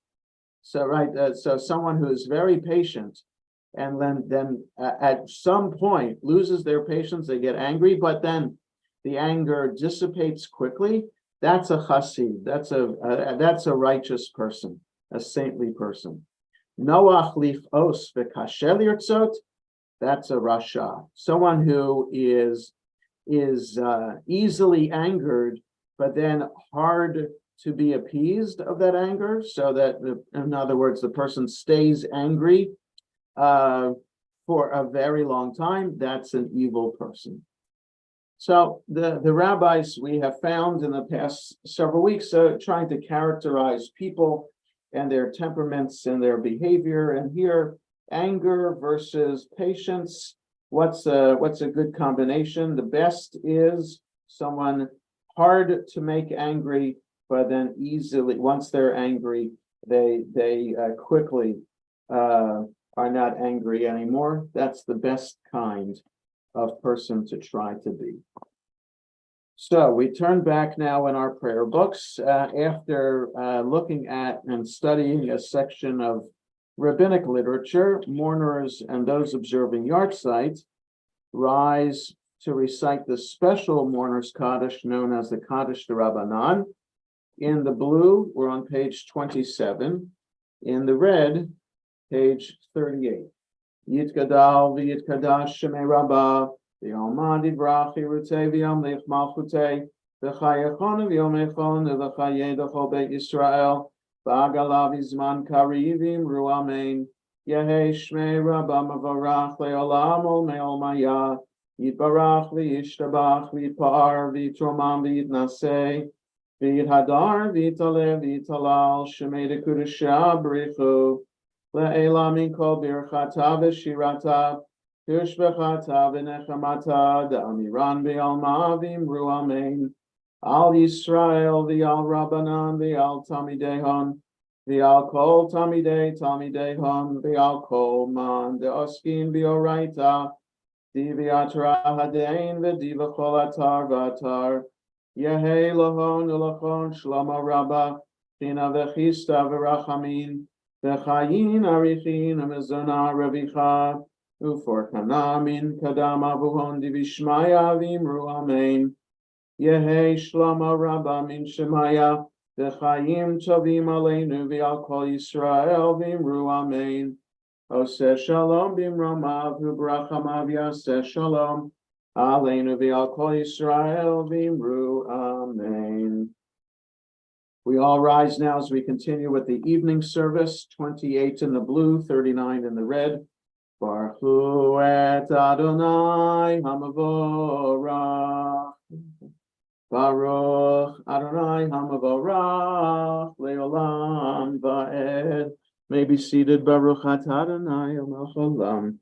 [SPEAKER 2] So so someone who is very patient, and then at some point loses their patience, they get angry, but then the anger dissipates quickly. That's a chassid. That's a righteous person, a saintly person. Noach lif os v'kashel yirtzot. That's a rasha, someone who is easily angered, but then hard to be appeased of that anger. So that, in other words, the person stays angry for a very long time. That's an evil person. So the rabbis we have found in the past several weeks trying to characterize people and their temperaments and their behavior. And here, anger versus patience. What's a good combination? The best is someone hard to make angry, but then easily, once they're angry, they quickly are not angry anymore. That's the best kind of person to try to be. So we turn back now in our prayer books after looking at and studying a section of rabbinic literature. Mourners and those observing yahrzeit rise to recite the special mourner's Kaddish known as the Kaddish D'Rabbanan. In the blue, we're on page 27. In the red, page 38. Yitgadal v'yitkadash shemei Rabba v'yalmad yivrach yirutei v'yamlich malchutei v'chayechon v'yomechon v'chayei d'chol beit Yisrael v'agalav izman karivim ru amen. Yehei shmei Rabba mavarach le'olam ol me'ol maya yitbarach v'yishtabach v'yitpar v'yitromam v'yitnaseh v'yithadar v'yitaleh v'yitalal shemei dekudusha b'richu Le'ela min kol birchata v'shirata Tishbechata v'nechamata Da'amiran v'yalma v'imru amen Al Yisrael v'yal Rabbanan v'yal Tamidehon v'yal kol Tamidehon v'yal kol man de'oskin v'oraita Divyatra hadein v'divachol atar v'atar Yehei lahon ulachon shlama rabba China v'chista v'rachamin V'chayin arichin amezona revicha ufor kanamin kadama vuhon divishmaya v'imru amen Yehei shlama rabba min shemaya v'chayim tovim aleinu v'al kol Yisrael v'imru amen Oseh shalom b'imromav v'brachamav yaseh shalom aleinu v'al kol Yisrael v'imru amen. We all rise now as we continue with the evening service, 28 in the blue, 39 in the red. Baruch hu et Adonai hamavorach. Baruch Adonai hamavorach leolam va'ed. May be seated. Baruch at Adonai melech haolam.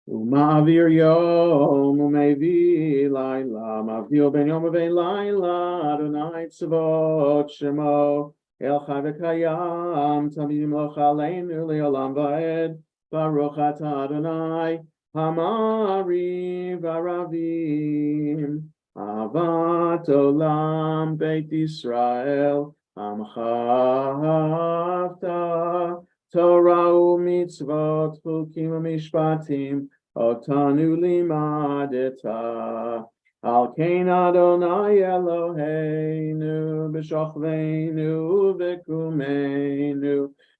[SPEAKER 2] Ma'avir yom u'mevi laila ma'avir ben yom u'ben laila Adonai tzavot shemo el chai v'kayam tamidim loch aleinu le'olam va'ed Baruch atah Adonai hamari v'aravim avat olam beit Yisrael amcha Torah u'mitzvot chukim u'mishpatim otanu limadeta al kein Adonai Eloheinu b'shochveinu v'kumeinu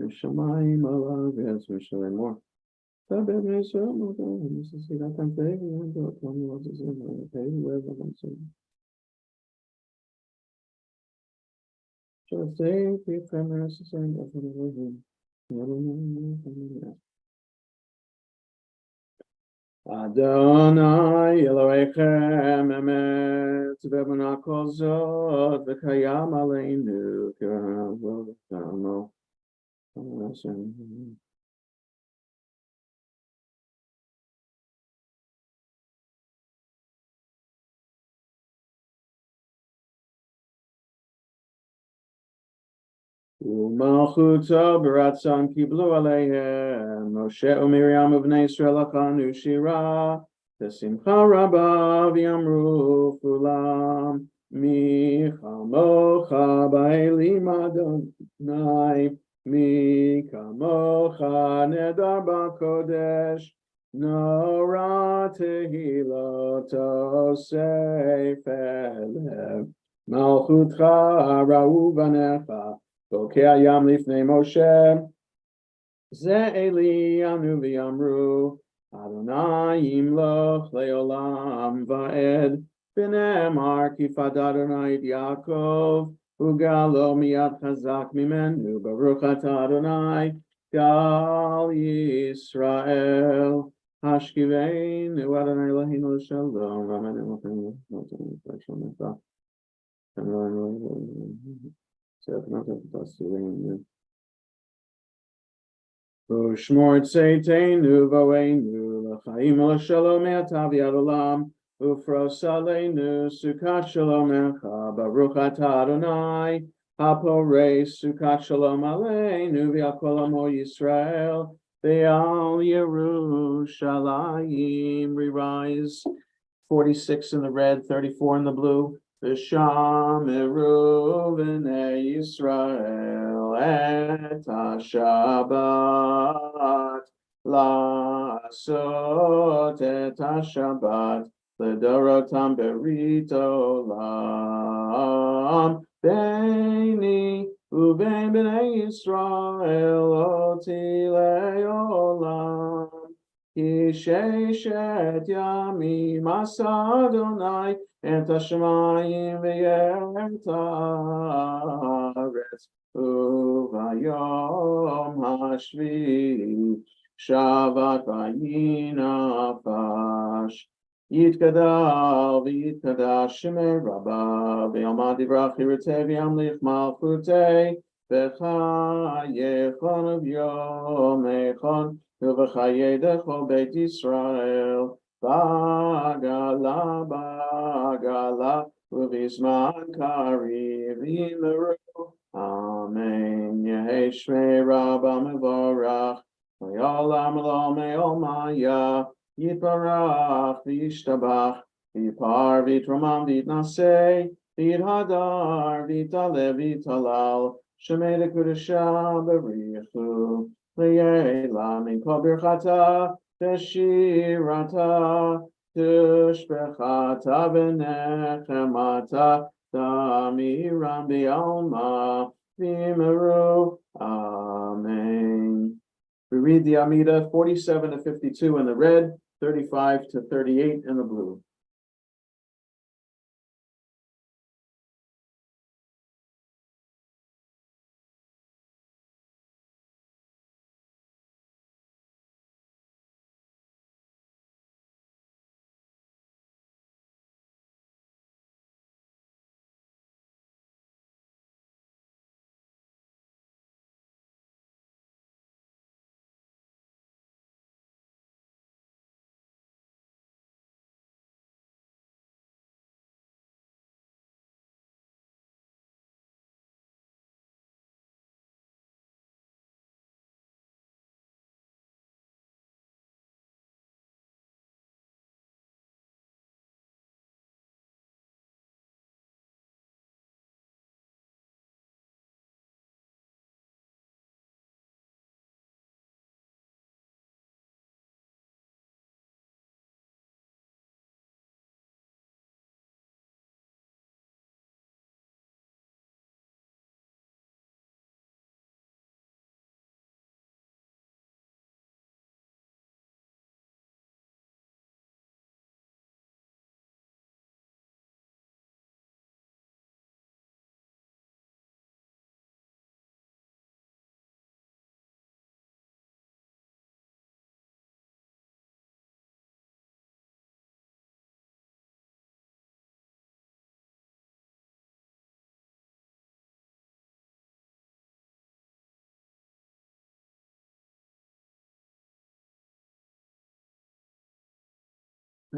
[SPEAKER 2] Shamayim alav yes Mishalei more. Tabet Yisrael Moto. This is that I'm saying. I'm going to tell me what to say. Okay, where I'm saying. Just say the premise is saying that Adonai Elohechem Emet V'Monakol Zot V'Kayam Aleinu K'Ravo. U'malchuto b'ratzon kiblu aleihem Moshe u'Miriam u'bnei Yisrael achanu shira V'simcha rabba v'yamru kulam Mi chamocha ba'elim Adonai Mi kamocha nedar b'kodesh Nora tehiloto seifelev Malchutcha ra'u banecha Bokei hayam lifnei Moshe Ze Eli anu v'yamru Adonai yimloch leolam va'ed B'ne'emar kifad Adonai et Yaakov Ugalo miyad chazak mimenu Baruch atah Adonai Gal Yisrael Hashkiveinu Adonai Eloheinu l'shalom V'amen Eloheinu l'shalom Ushmor tzeiteinu v'oeinu l'chaim l'shalom me'ata v'yad olam ufros aleinu sukat shalom echa baruch atah Adonai haporei sukat shalom aleinu v'yakol amo Yisrael ve'al Yerushalayim. Re-rise 46 in the red, 34 in the blue. V'shameru v'nei Yisrael et ha-Shabbat la'asot et ha-Shabbat l'dorotam berit olam beini u'bein b'nei Yisrael oti le'olam ki sheshet yamim asa Adonai et hashamayim ve'et haaretz uvayom hashvi shavat vayinafash yitkadal v'yitkadash shemei rabba ve'yomad divrach yirteh v'yamlich malchutei בחייכון וביומכון ובחיי דכל בית ישראל בעגלה בעגלה ובזמן קריב ימרו אמן. יהי שמי רבא מבורך לעולם לעולמי יתברך וישתבח ויפאר ויתרומם ויתנשא ויתהדר ויתעלה ויתהלל שמי לקדושה בריחו לעילא מכל ברכתה ושירתה תשבחתה ונחמתה תמירם בעלמא v'meru. Amen. We read the Amida 47 to 52 in the red, 35 to 38 in the blue.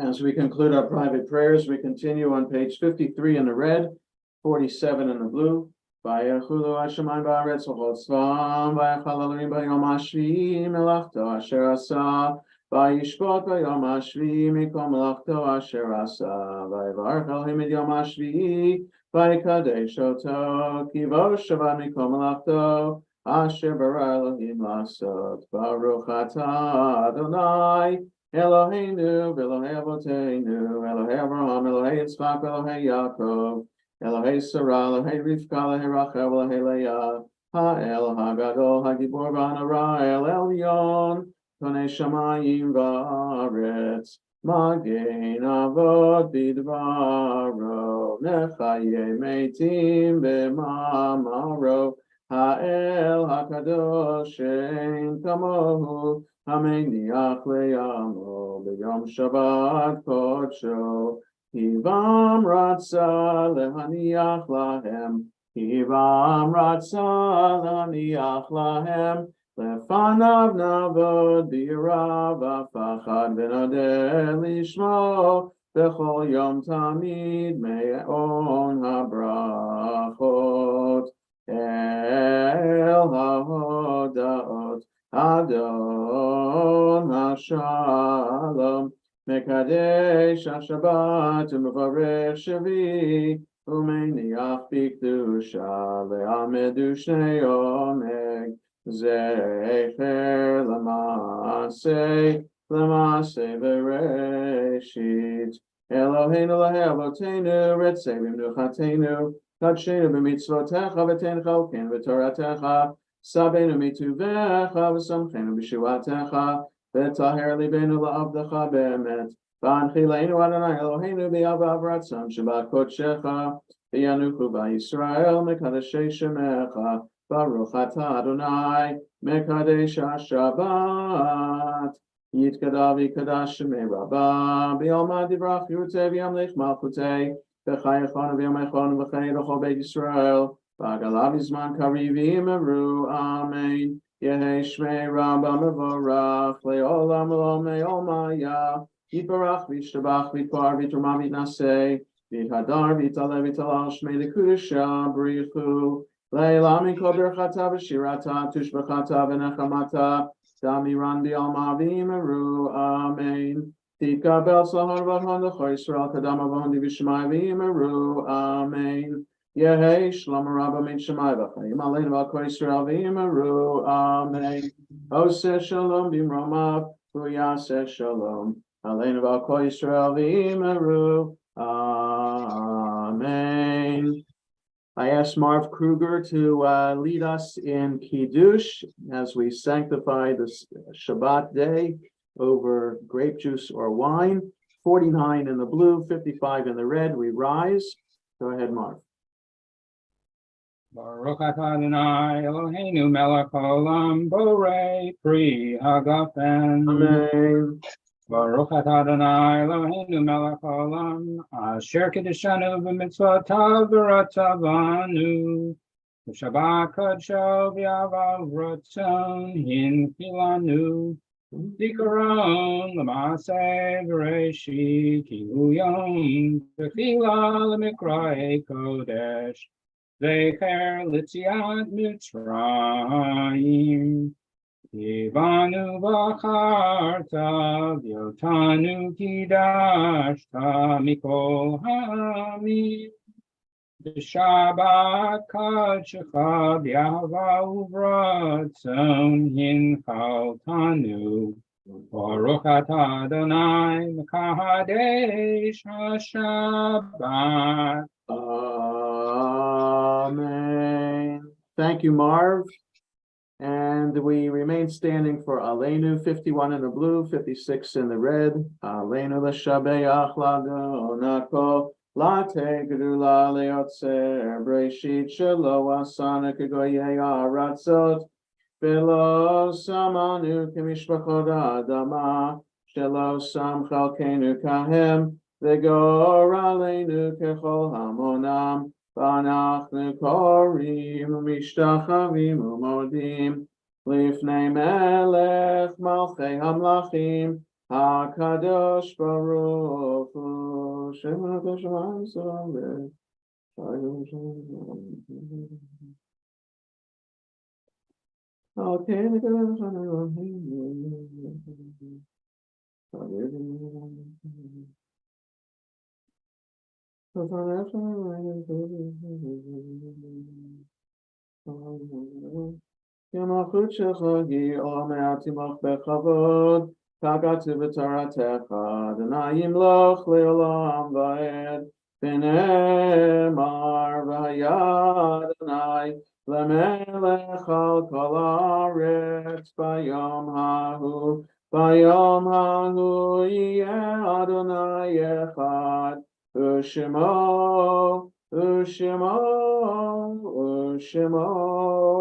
[SPEAKER 2] As we conclude our private prayers, we continue on page 53 in the red, 47 in the blue. Vayachulu Hashemayim ba'aretz v'chol tzvam, vayachal Elohim b'yom hashvi'i melachto asher asa, vayishpot b'yom hashvi'i mikol melachto asher asa, vayivarech Elohim et yom hashvi'i, vayikadesh oto, ki bo shava mikol melachto asher bara Elohim lasot. Baruch atah Adonai Eloheinu v'Elohei Avoteinu, Elohei Avraham, Elohei Yitzchak, Elohei Yaakov, Elohei Sarah, Elohei Rivka, Elohei Rachel, Elohei Leah, Ha'el Hagadol, Hagibor v'Hanara, El Elyon, Konei Shamayim v'Aretz, Magen Avot b'Dvaro, Nechaye Meitim b'Mamaro, Ha'el HaKadosh Ein Kamohu, Hameniach leyamo b'yom Shabbat kodsho, Hivam ratza lehaniach lahem, Hivam ratza lehaniach lahem, Lefanav navod b'yirav v'pachad v'nodeh lishmo, B'chol yom tamid me'on habrachot, El ha'hodaot, Adon HaShalom, Mekadesh HaShabbat, Umevarech Shavi, Umeniach B'Kedusha, Le'amedu Shnei Omeg, Zecher L'Maseh, L'Maseh V'Reshit, Eloheinu Elohei Avoteinu, Retzei B'Mnuchatenu, Kadshenu B'Mitzvotecha, V'Tein Chalkeinu V'Toratecha, Sabenu mituvecha v'samchenu b'shuatecha v'taher libenu la'avdecha be'emet v'anchileinu Adonai Eloheinu b'yavav ratzon shabbat kodshecha v'yanuchu b'Yisrael mekadeshei shemecha baruch atah Adonai mekadesh ha'shabbat yitkadav yikadash shemei Rabba b'yom divrach yurtei v'yamlech malchutei v'chayechon v'yamechon v'chayei l'chol beit Yisrael V'agalavizman karivim eru, amen. Yehi shmei Rabba mevorach, le'olam lo me'omaya. Yiparach v'ishtabach v'par v'truma v'naseh, v'hadar v'taleh v'talal shmei l'kudusha b'richu. Le'la mikol birchata v'shirata, tushbachata v'nechamata, damiran b'alma v'imeru, amen. Tikabel sahar v'hon l'chor Yisrael, kadam avon divishmai v'imeru, amen. Yehei Shalom Rabba min Shemai v'chayim aleinu v'al kol Yisrael v'imeru, amen. Oseh shalom b'imromav, v'yaseh shalom aleinu v'al kol Yisrael v'imeru, amen. I asked Marv Kruger to lead us in Kiddush as we sanctify this Shabbat day over grape juice or wine. 49 in the blue, 55 in the red. We rise. Go ahead, Marv.
[SPEAKER 5] Baruch atah Adonai Eloheinu melech haolam borei pri hagafen.
[SPEAKER 2] Amen.
[SPEAKER 5] Baruch atah Adonai Eloheinu melech haolam asher kiddushanu b'mitzvotav v'ratzavanu v'shabbat kadsho v'yavav ratzon hinchilanu zikaron l'maaseh v'reshit kilu yom v'chila l'mikra'ei kodesh Zecher Litziat Mitzrayim, Ivanu Bacharta, Vyotanu Kidashta Mikol Hamim, B'Shabbat Kadshecha B'Yahva Uvratzon Hinchaltanu, Baruch atah Adonai Mekadesh HaShabbat.
[SPEAKER 2] Amen. Thank you, Marv. And we remain standing for Aleinu, 51 in the blue, 56 in the red. Aleinu l'shabeach lagonako, late gedula leotzer, breshit shelo asana kegoyei aratzot, velo samanu kemishpachot adama, shelo sam chalkenu kahem, v'gor aleinu kechol hamonam, v'anachnu korim u'mishtachavim u'modim lifnei melech malchei hamlachim hakadosh baruch hu Shem HaKadosh Baruch Yamachut shecha hi omer timach bechavod kagatu v'taratecha Adonai yimloch le'olam va'ed v'ne'emar v'haya Adonai le'melech al kol haaretz bayom hahu yeh Adonai echad Ushemo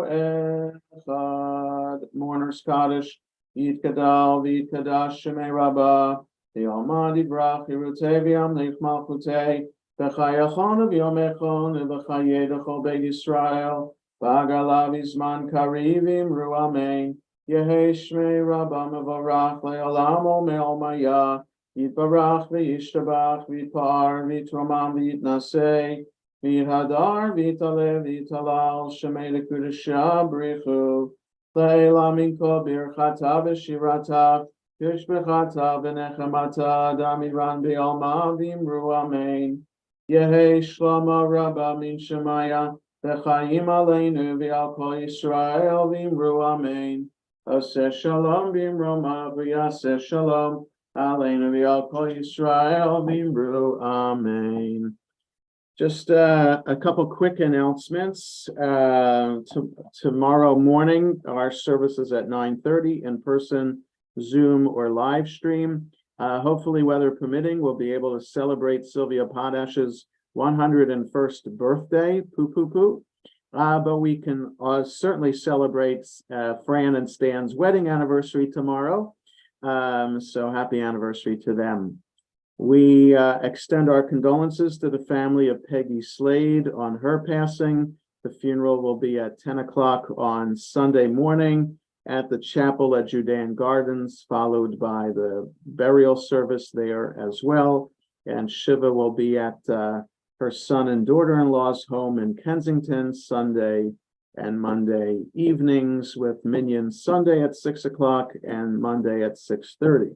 [SPEAKER 2] Echad. Mourners Kaddish, Yitgadal, V'Yitkadash Shemei Rabba, the Almighty Brach, Yerutei V'Yamlich Malchutei, V'Chayachon V'Yomechon, V'Chayei D'Chol Beit Yisrael, V'Agalav Izman Karivim Ru Amen, Yehei Shmei Rabba Mevorach, Le'olam O Me'omaya, Yitbarach v'yishtabach v'yitpar v'yitromam v'yitnaseh v'yithadar v'yitaleh v'yitalal shemei l'kudusha b'richu le'ela minko birchata v'shirata v'shbechata v'nechamata damiran b'alma v'imru amen Yehei shlama rabba min shemaya v'chayim aleinu v'al kol Yisrael v'imru amen Oseh shalom v'imroma v'yaseh shalom Aleinu v'al kol Yisrael v'imru, amen. Just a couple quick announcements. Tomorrow morning, our service is at 9:30 in person, Zoom or live stream. Hopefully, weather permitting, we'll be able to celebrate Sylvia Podash's 101st birthday, but we can certainly celebrate Fran and Stan's wedding anniversary tomorrow. So happy anniversary to them. We extend our condolences to the family of Peggy Slade on her passing. The funeral will be at 10 o'clock on Sunday morning at the chapel at Judean Gardens, followed by the burial service there as well. And Shiva will be at her son and daughter-in-law's home in Kensington Sunday and Monday evenings, with Minyan Sunday at 6 o'clock and Monday at 6:30.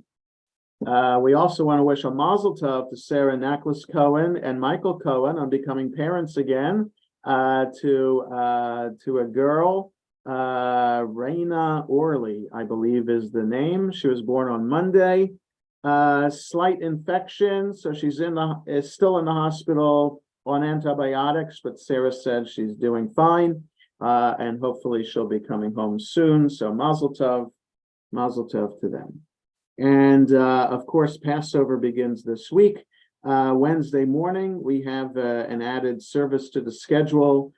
[SPEAKER 2] We also want to wish a mazel tov to Sarah and Nicholas Cohen and Michael Cohen on becoming parents again, to a girl, Raina Orley, I believe is the name. She was born on Monday. Slight infection, so she's still in the hospital on antibiotics, but Sarah said she's doing fine, and hopefully she'll be coming home soon. So mazel tov to them. And of course, Passover begins this week. Wednesday morning, we have an added service to the schedule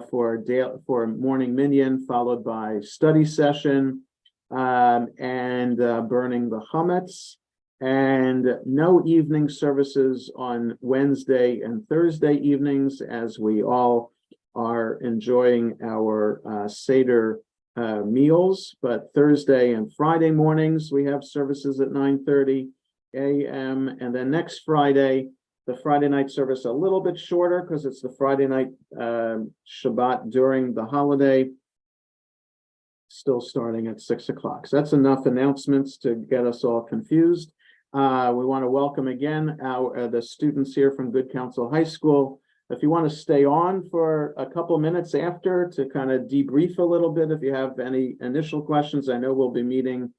[SPEAKER 2] for morning minyan, followed by study session and burning the chametz. And no evening services on Wednesday and Thursday evenings, as we all are enjoying our Seder meals. But Thursday and Friday mornings, we have services at 9:30 a.m. And then next Friday, the Friday night service a little bit shorter because it's the Friday night Shabbat during the holiday, still starting at 6 o'clock. So that's enough announcements to get us all confused. We want to welcome again the students here from Good Counsel High School. If you want to stay on for a couple minutes after to kind of debrief a little bit, if you have any initial questions, I know we'll be meeting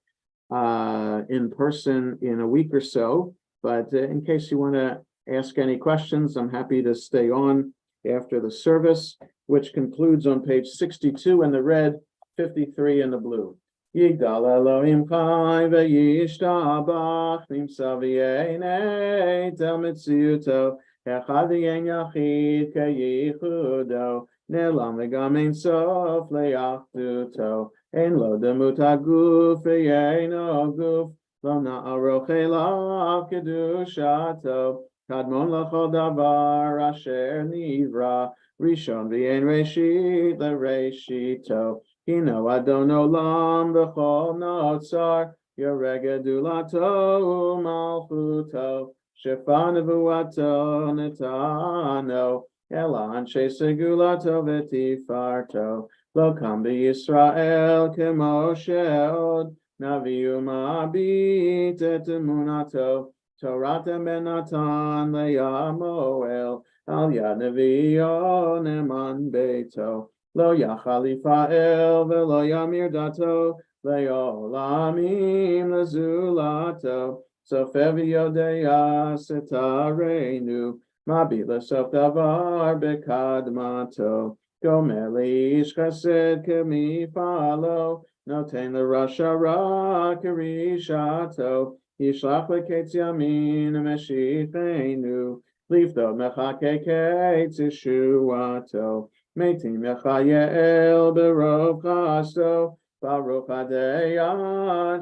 [SPEAKER 2] in person in a week or so, but in case you want to ask any questions, I'm happy to stay on after the service, which concludes on page 62 in the red, 53 in the blue. Yigdal Elohim Chai v'yishtabach nimsa v'yenei tel mitziuto echad v'yen yachid keyichudo ne'lam v'gam ein sof le'achduto ein lo demut haguf v'yeino guf lo na'aroch elav kedushato kadmon l'chol davar asher nivra rishon v'yen reshit le'reshito Kino Adon Olam B'chol Notzar Yeregedulato Malchuto Shefa Nevuato Netano Elan Shesegulato V'tifarto Lo Kam B'Yisrael Kemo Sheod Naviu Ma'abit Et Emunato Torah Ben Natan Le'Yamoel Al Yad Nevi'o Neman Beito Lo Yachalifael velo Yamir Dato Leolamim Lazulato Sofevi Yodeya Setarenu Mabila Sof Davar Bekadmato Gomeli Ish Chesed Kemi Falo Noten LeRasha Ra Kirishato Yishlach Leketz Yamin Meshichenu Lifto Mechake Ketz Yeshuato Meitim Yachayel Berov Chasto Baruch Adei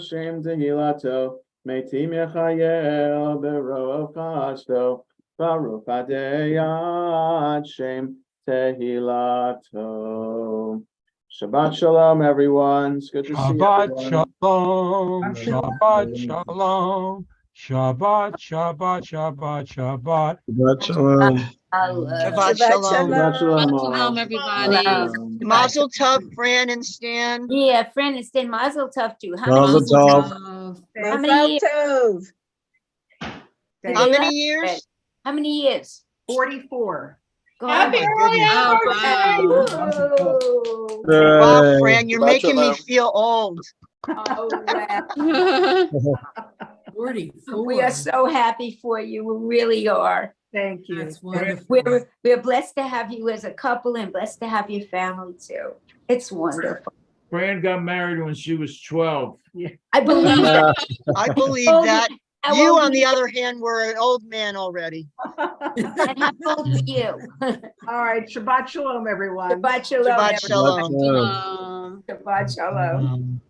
[SPEAKER 2] Shem Tehilato Meitim Yachayel Berov Chasto Baruch Adei Shem Tehilato. Shabbat Shalom, everyone. It's good to see
[SPEAKER 7] Shabbat
[SPEAKER 2] everyone.
[SPEAKER 7] Shalom, Shabbat Shalom, Shabbat, Shabbat, Shabbat, Shabbat.
[SPEAKER 3] Shabbat shalom.
[SPEAKER 8] Shabbat Shalom.
[SPEAKER 2] Shabbat Shalom, all.
[SPEAKER 9] Shalom, everybody.
[SPEAKER 8] Mazel tov, Fran and Stan.
[SPEAKER 10] Yeah, Fran and Stan, Mazel Tov too.
[SPEAKER 3] Mazel tov.
[SPEAKER 10] How many years?
[SPEAKER 8] How many years?
[SPEAKER 10] How many years?
[SPEAKER 4] 44.
[SPEAKER 9] Happy
[SPEAKER 10] Oh,
[SPEAKER 9] wow.
[SPEAKER 8] Wow, Fran, you're making me feel old.
[SPEAKER 10] Oh, wow.
[SPEAKER 6] 44.
[SPEAKER 10] We are so happy for you. We really are.
[SPEAKER 4] Thank you.
[SPEAKER 6] That's wonderful.
[SPEAKER 10] We're blessed to have you as a couple and blessed to have your family too. It's wonderful.
[SPEAKER 11] Fran got married when she was 12.
[SPEAKER 10] I believe that.
[SPEAKER 8] I believe
[SPEAKER 10] Oh,
[SPEAKER 8] that.
[SPEAKER 10] How
[SPEAKER 8] You,
[SPEAKER 10] old
[SPEAKER 8] on
[SPEAKER 10] are
[SPEAKER 8] the other hand, were an old man already.
[SPEAKER 10] And how old are you?
[SPEAKER 4] All right. Shabbat Shalom, everyone.
[SPEAKER 10] Shabbat Shalom.
[SPEAKER 8] Shabbat
[SPEAKER 10] everyone.
[SPEAKER 8] Shalom.
[SPEAKER 10] Shabbat Shalom.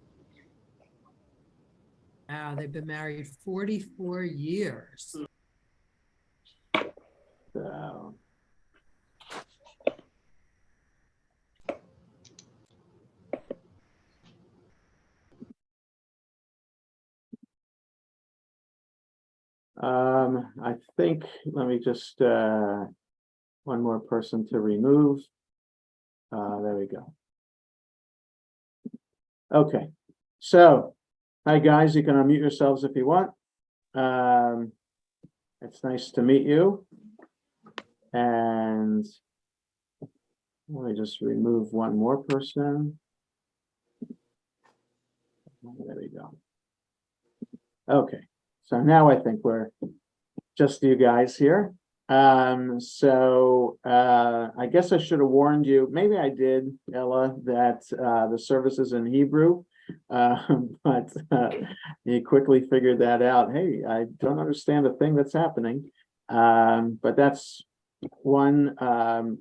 [SPEAKER 6] Wow, they've been married 44 years.
[SPEAKER 2] So, I think, let me just, one more person to remove. There we go. Okay, so, hi guys, you can unmute yourselves if you want. It's nice to meet you. And let me just remove one more person. There we go. Okay, so now I think we're just you guys here. I guess I should have warned you, maybe I did, Ella, that the service is in Hebrew, but you quickly figured that out. Hey, I don't understand a thing that's happening, but that's one.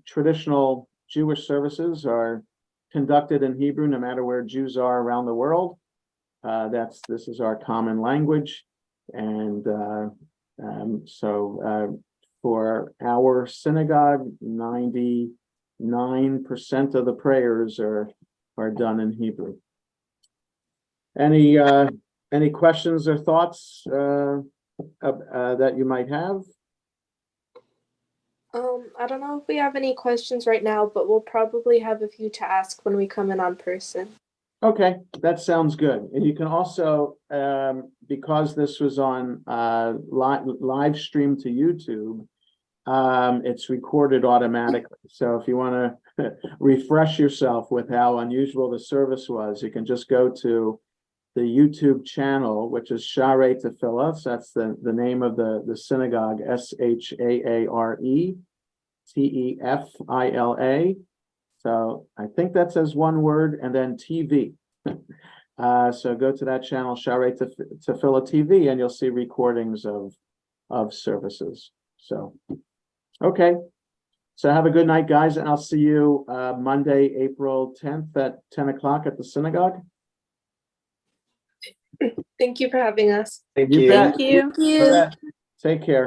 [SPEAKER 2] Traditional Jewish services are conducted in Hebrew no matter where Jews are around the world. This is our common language, and for our synagogue, 99% of the prayers are done in Hebrew. Any questions or thoughts that you might have?
[SPEAKER 9] I don't know if we have any questions right now, but we'll probably have a few to ask when we come in on person.
[SPEAKER 2] Okay, that sounds good. And you can also, because this was on live stream to YouTube, it's recorded automatically. So if you want to refresh yourself with how unusual the service was, you can just go to the YouTube channel, which is Share Tefillah. So that's the name of the synagogue, SHAARE TEFILA. So I think that says one word, and then TV. So go to that channel, Share Tefillah TV, and you'll see recordings of services. So, okay. So have a good night, guys, and I'll see you Monday, April 10th at 10 o'clock at the synagogue.
[SPEAKER 9] Thank you for having us.
[SPEAKER 2] You bet.
[SPEAKER 10] Thank you.
[SPEAKER 2] Take care.